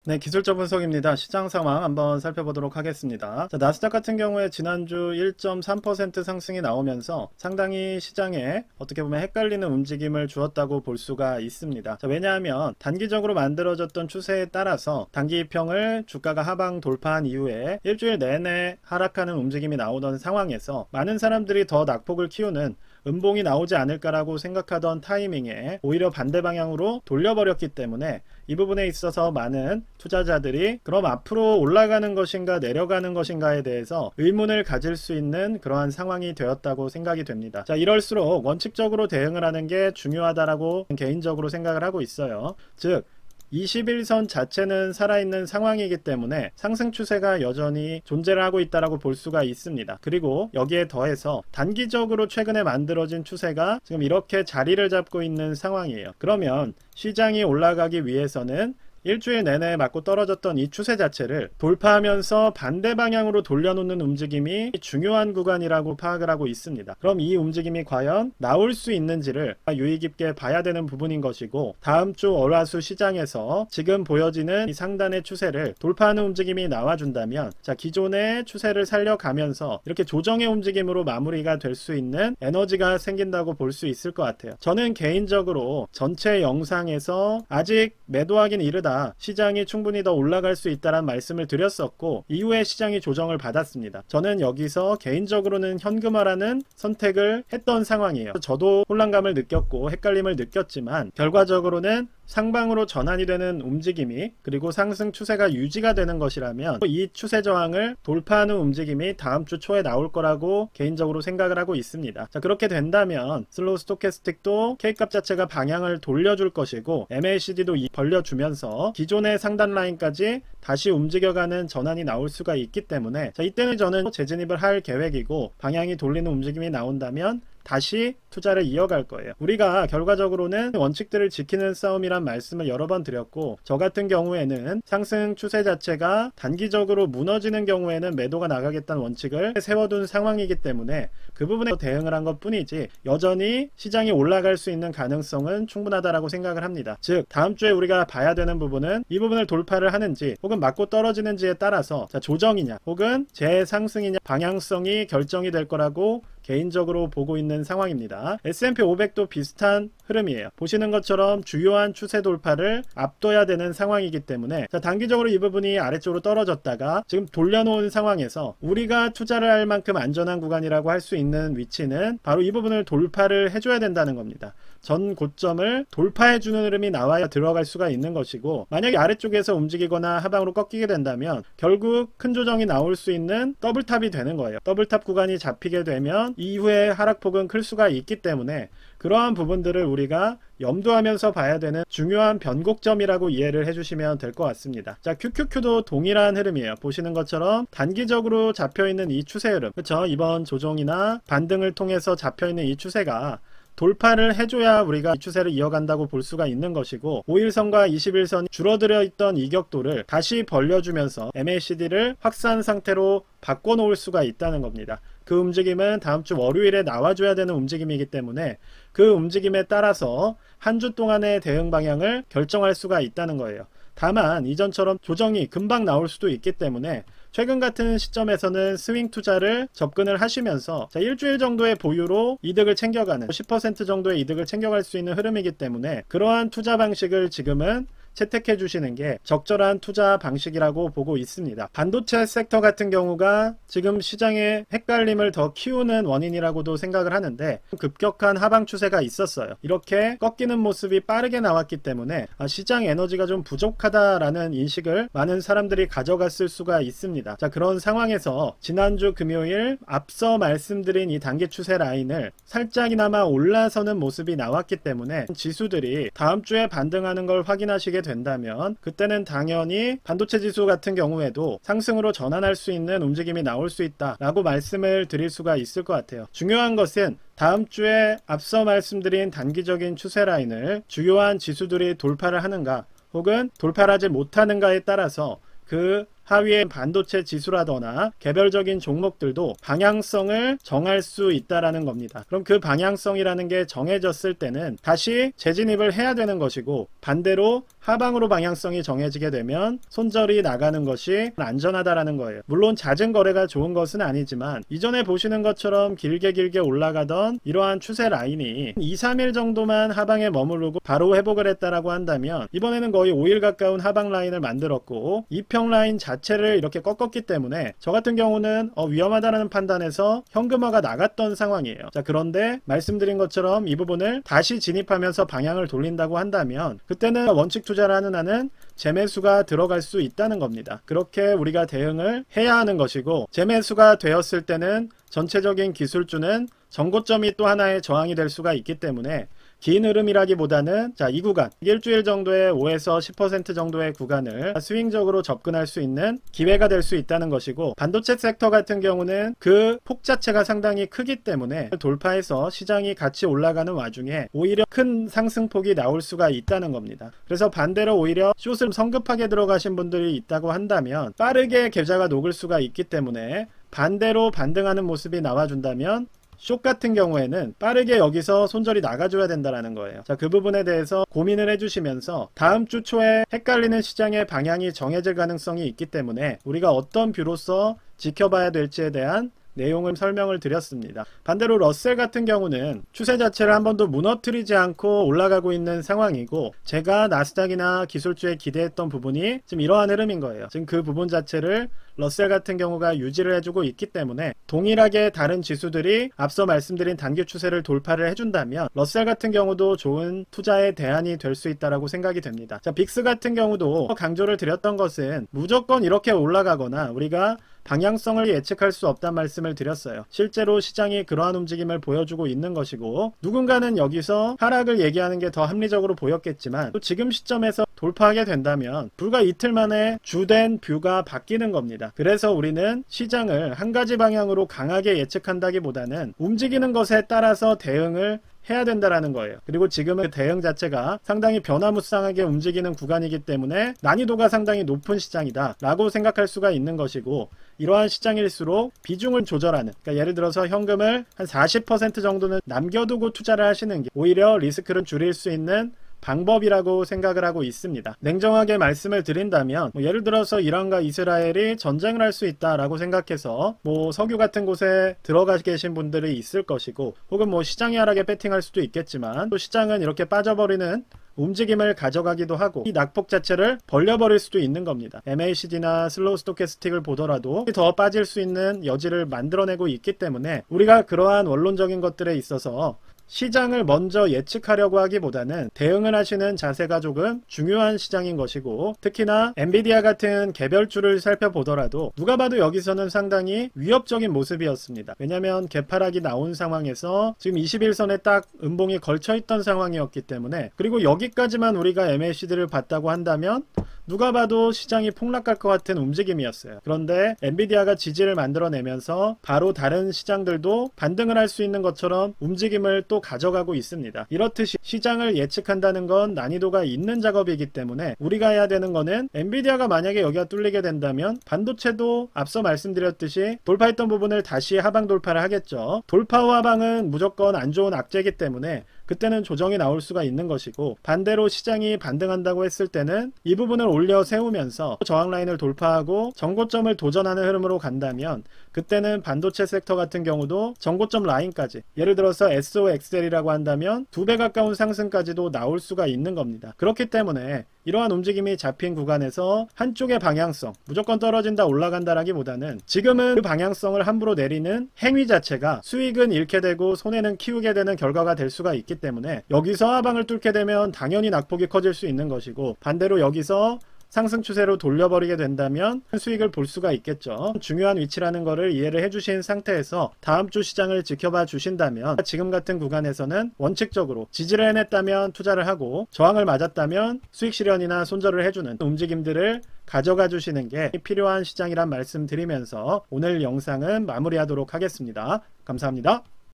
네, 기술적 분석입니다. 시장 상황 한번 살펴보도록 하겠습니다. 자, 나스닥 같은 경우에 지난주 1.3% 상승이 나오면서 상당히 시장에 어떻게 보면 헷갈리는 움직임을 주었다고 볼 수가 있습니다. 자, 왜냐하면 단기적으로 만들어졌던 추세에 따라서 단기평을 주가가 하방 돌파한 이후에 일주일 내내 하락하는 움직임이 나오던 상황에서 많은 사람들이 더 낙폭을 키우는 음봉이 나오지 않을까라고 생각하던 타이밍에 오히려 반대 방향으로 돌려버렸기 때문에 이 부분에 있어서 많은 투자자들이 그럼 앞으로 올라가는 것인가 내려가는 것인가에 대해서 의문을 가질 수 있는 그러한 상황이 되었다고 생각이 됩니다. 자, 이럴수록 원칙적으로 대응을 하는 게 중요하다라고 개인적으로 생각을 하고 있어요. 즉 21선 자체는 살아있는 상황이기 때문에 상승 추세가 여전히 존재를 하고 있다고 볼 수가 있습니다. 그리고 여기에 더해서 단기적으로 최근에 만들어진 추세가 지금 이렇게 자리를 잡고 있는 상황이에요. 그러면 시장이 올라가기 위해서는 일주일 내내 맞고 떨어졌던 이 추세 자체를 돌파하면서 반대 방향으로 돌려놓는 움직임이 중요한 구간이라고 파악을 하고 있습니다. 그럼 이 움직임이 과연 나올 수 있는지를 유의 깊게 봐야 되는 부분인 것이고, 다음 주 월화수 시장에서 지금 보여지는 이 상단의 추세를 돌파하는 움직임이 나와준다면, 자, 기존의 추세를 살려가면서 이렇게 조정의 움직임으로 마무리가 될 수 있는 에너지가 생긴다고 볼 수 있을 것 같아요. 저는 개인적으로 전체 영상에서 아직 매도하긴 이르다, 시장이 충분히 더 올라갈 수 있다는 말씀을 드렸었고, 이후에 시장이 조정을 받았습니다. 저는 여기서 개인적으로는 현금화라는 선택을 했던 상황이에요. 저도 혼란감을 느꼈고 헷갈림을 느꼈지만 결과적으로는 상방으로 전환이 되는 움직임이, 그리고 상승 추세가 유지가 되는 것이라면 이 추세 저항을 돌파하는 움직임이 다음 주 초에 나올 거라고 개인적으로 생각을 하고 있습니다. 자, 그렇게 된다면 슬로우 스토캐스틱도 K값 자체가 방향을 돌려줄 것이고 MACD도 벌려주면서 기존의 상단 라인까지 다시 움직여가는 전환이 나올 수가 있기 때문에, 자, 이때는 저는 재진입을 할 계획이고, 방향이 돌리는 움직임이 나온다면 다시 투자를 이어갈 거예요. 우리가 결과적으로는 원칙들을 지키는 싸움이란 말씀을 여러 번 드렸고, 저 같은 경우에는 상승 추세 자체가 단기적으로 무너지는 경우에는 매도가 나가겠다는 원칙을 세워둔 상황이기 때문에 그 부분에 대응을 한 것 뿐이지, 여전히 시장이 올라갈 수 있는 가능성은 충분하다라고 생각을 합니다. 즉 다음 주에 우리가 봐야 되는 부분은 이 부분을 돌파를 하는지 혹은 맞고 떨어지는지에 따라서, 자, 조정이냐 혹은 재상승이냐 방향성이 결정이 될 거라고 개인적으로 보고 있는 상황입니다. S&P 500도 비슷한 흐름이에요. 보시는 것처럼 주요한 추세 돌파를 앞둬야 되는 상황이기 때문에, 자, 단기적으로 이 부분이 아래쪽으로 떨어졌다가 지금 돌려놓은 상황에서 우리가 투자를 할 만큼 안전한 구간이라고 할 수 있는 위치는 바로 이 부분을 돌파를 해줘야 된다는 겁니다. 전 고점을 돌파해주는 흐름이 나와야 들어갈 수가 있는 것이고, 만약에 아래쪽에서 움직이거나 하방으로 꺾이게 된다면 결국 큰 조정이 나올 수 있는 더블탑이 되는 거예요. 더블탑 구간이 잡히게 되면 이후에 하락폭은 클 수가 있기 때문에 그러한 부분들을 우리가 염두하면서 봐야 되는 중요한 변곡점이라고 이해를 해주시면 될 것 같습니다. 자, QQQ도 동일한 흐름이에요. 보시는 것처럼 단기적으로 잡혀있는 이 추세 흐름, 그쵸? 이번 조정이나 반등을 통해서 잡혀있는 이 추세가 돌파를 해줘야 우리가 이 추세를 이어간다고 볼 수가 있는 것이고, 5일선과 21선이 줄어들어 있던 이격도를 다시 벌려주면서 MACD를 확산 상태로 바꿔놓을 수가 있다는 겁니다. 그 움직임은 다음 주 월요일에 나와줘야 되는 움직임이기 때문에 그 움직임에 따라서 한 주 동안의 대응 방향을 결정할 수가 있다는 거예요. 다만 이전처럼 조정이 금방 나올 수도 있기 때문에 최근 같은 시점에서는 스윙 투자를 접근을 하시면서, 자, 일주일 정도의 보유로 이득을 챙겨가는 10% 정도의 이득을 챙겨갈 수 있는 흐름이기 때문에 그러한 투자 방식을 지금은 채택해 주시는 게 적절한 투자 방식이라고 보고 있습니다. 반도체 섹터 같은 경우가 지금 시장의 헷갈림을 더 키우는 원인이라고도 생각을 하는데, 급격한 하방 추세가 있었어요. 이렇게 꺾이는 모습이 빠르게 나왔기 때문에 시장 에너지가 좀 부족하다라는 인식을 많은 사람들이 가져갔을 수가 있습니다. 자, 그런 상황에서 지난주 금요일 앞서 말씀드린 이 단기 추세 라인을 살짝이나마 올라서는 모습이 나왔기 때문에 지수들이 다음 주에 반등하는 걸 확인하시게 된다면 그때는 당연히 반도체 지수 같은 경우에도 상승으로 전환할 수 있는 움직임이 나올 수 있다라고 말씀을 드릴 수가 있을 것 같아요. 중요한 것은 다음 주에 앞서 말씀드린 단기적인 추세 라인을 주요한 지수들이 돌파를 하는가 혹은 돌파를 하지 못하는가에 따라서 그 하위의 반도체 지수라거나 개별적인 종목들도 방향성을 정할 수 있다라는 겁니다. 그럼 그 방향성이라는 게 정해졌을 때는 다시 재진입을 해야 되는 것이고, 반대로 하방으로 방향성이 정해지게 되면 손절이 나가는 것이 안전하다라는 거예요. 물론 잦은 거래가 좋은 것은 아니지만 이전에 보시는 것처럼 길게 올라가던 이러한 추세 라인이 2-3일 정도만 하방에 머무르고 바로 회복을 했다라고 한다면 이번에는 거의 5일 가까운 하방 라인을 만들었고 이평 라인 자체를 이렇게 꺾었기 때문에 저 같은 경우는 위험하다라는 판단에서 현금화가 나갔던 상황이에요. 자, 그런데 말씀드린 것처럼 이 부분을 다시 진입하면서 방향을 돌린다고 한다면 그때는 원칙 투자를 하는 한은 재매수가 들어갈 수 있다는 겁니다. 그렇게 우리가 대응을 해야 하는 것이고, 재매수가 되었을 때는 전체적인 기술주는 전고점이 또 하나의 저항이 될 수가 있기 때문에 긴 흐름이라기보다는 이 구간 일주일 정도의 5에서 10% 정도의 구간을 스윙적으로 접근할 수 있는 기회가 될 수 있다는 것이고, 반도체 섹터 같은 경우는 그 폭 자체가 상당히 크기 때문에 돌파해서 시장이 같이 올라가는 와중에 오히려 큰 상승폭이 나올 수가 있다는 겁니다. 그래서 반대로 오히려 숏을 성급하게 들어가신 분들이 있다고 한다면 빠르게 계좌가 녹을 수가 있기 때문에 반대로 반등하는 모습이 나와준다면 숏 같은 경우에는 빠르게 여기서 손절이 나가줘야 된다는 거예요. 자, 그 부분에 대해서 고민을 해주시면서 다음 주 초에 헷갈리는 시장의 방향이 정해질 가능성이 있기 때문에 우리가 어떤 뷰로서 지켜봐야 될지에 대한 내용을 설명을 드렸습니다. 반대로 러셀 같은 경우는 추세 자체를 한 번도 무너뜨리지 않고 올라가고 있는 상황이고, 제가 나스닥이나 기술주에 기대했던 부분이 지금 이러한 흐름인 거예요. 지금 그 부분 자체를 러셀 같은 경우가 유지를 해주고 있기 때문에 동일하게 다른 지수들이 앞서 말씀드린 단기 추세를 돌파를 해준다면 러셀 같은 경우도 좋은 투자의 대안이 될 수 있다고 생각이 됩니다. 자, 빅스 같은 경우도 강조를 드렸던 것은 무조건 이렇게 올라가거나 우리가 방향성을 예측할 수 없다는 말씀을 드렸어요. 실제로 시장이 그러한 움직임을 보여주고 있는 것이고, 누군가는 여기서 하락을 얘기하는 게 더 합리적으로 보였겠지만 또 지금 시점에서 돌파하게 된다면 불과 이틀 만에 주된 뷰가 바뀌는 겁니다. 그래서 우리는 시장을 한 가지 방향으로 강하게 예측한다기보다는 움직이는 것에 따라서 대응을 해야 된다라는 거예요. 그리고 지금은 그 대응 자체가 상당히 변화무쌍하게 움직이는 구간이기 때문에 난이도가 상당히 높은 시장이다 라고 생각할 수가 있는 것이고, 이러한 시장일수록 비중을 조절하는, 그러니까 예를 들어서 현금을 한 40% 정도는 남겨두고 투자를 하시는 게 오히려 리스크를 줄일 수 있는 방법이라고 생각을 하고 있습니다. 냉정하게 말씀을 드린다면 예를 들어서 이란과 이스라엘이 전쟁을 할 수 있다라고 생각해서 석유 같은 곳에 들어가 계신 분들이 있을 것이고, 혹은 시장이 하락에 배팅할 수도 있겠지만 또 시장은 이렇게 빠져버리는 움직임을 가져가기도 하고 이 낙폭 자체를 벌려버릴 수도 있는 겁니다. MACD나 슬로우 스토캐스틱을 보더라도 더 빠질 수 있는 여지를 만들어내고 있기 때문에 우리가 그러한 원론적인 것들에 있어서 시장을 먼저 예측하려고 하기보다는 대응을 하시는 자세가 조금 중요한 시장인 것이고, 특히나 엔비디아 같은 개별주를 살펴보더라도 누가 봐도 여기서는 상당히 위협적인 모습이었습니다. 왜냐하면 개파락이 나온 상황에서 지금 21선에 딱 음봉이 걸쳐있던 상황이었기 때문에, 그리고 여기까지만 우리가 MACD를 봤다고 한다면 누가 봐도 시장이 폭락할 것 같은 움직임이었어요. 그런데 엔비디아가 지지를 만들어내면서 바로 다른 시장들도 반등을 할 수 있는 것처럼 움직임을 또 가져가고 있습니다. 이렇듯이 시장을 예측한다는 건 난이도가 있는 작업이기 때문에 우리가 해야 되는 거는 엔비디아가 만약에 여기가 뚫리게 된다면 반도체도 앞서 말씀드렸듯이 돌파했던 부분을 다시 하방 돌파를 하겠죠. 돌파 후 하방은 무조건 안 좋은 악재이기 때문에 그때는 조정이 나올 수가 있는 것이고, 반대로 시장이 반등한다고 했을 때는 이 부분을 올려 세우면서 저항 라인을 돌파하고 정고점을 도전하는 흐름으로 간다면 그때는 반도체 섹터 같은 경우도 정고점 라인까지, 예를 들어서 SOXL이라고 한다면 2배 가까운 상승까지도 나올 수가 있는 겁니다. 그렇기 때문에 이러한 움직임이 잡힌 구간에서 한쪽의 방향성, 무조건 떨어진다 올라간다라기보다는 지금은 그 방향성을 함부로 내리는 행위 자체가 수익은 잃게 되고 손해는 키우게 되는 결과가 될 수가 있기 때문에 여기서 하방을 뚫게 되면 당연히 낙폭이 커질 수 있는 것이고, 반대로 여기서 상승 추세로 돌려버리게 된다면 수익을 볼 수가 있겠죠. 중요한 위치라는 것을 이해를 해주신 상태에서 다음 주 시장을 지켜봐 주신다면 지금 같은 구간에서는 원칙적으로 지지를 해냈다면 투자를 하고 저항을 맞았다면 수익 실현이나 손절을 해주는 움직임들을 가져가 주시는 게 필요한 시장이란 말씀 드리면서 오늘 영상은 마무리하도록 하겠습니다. 감사합니다.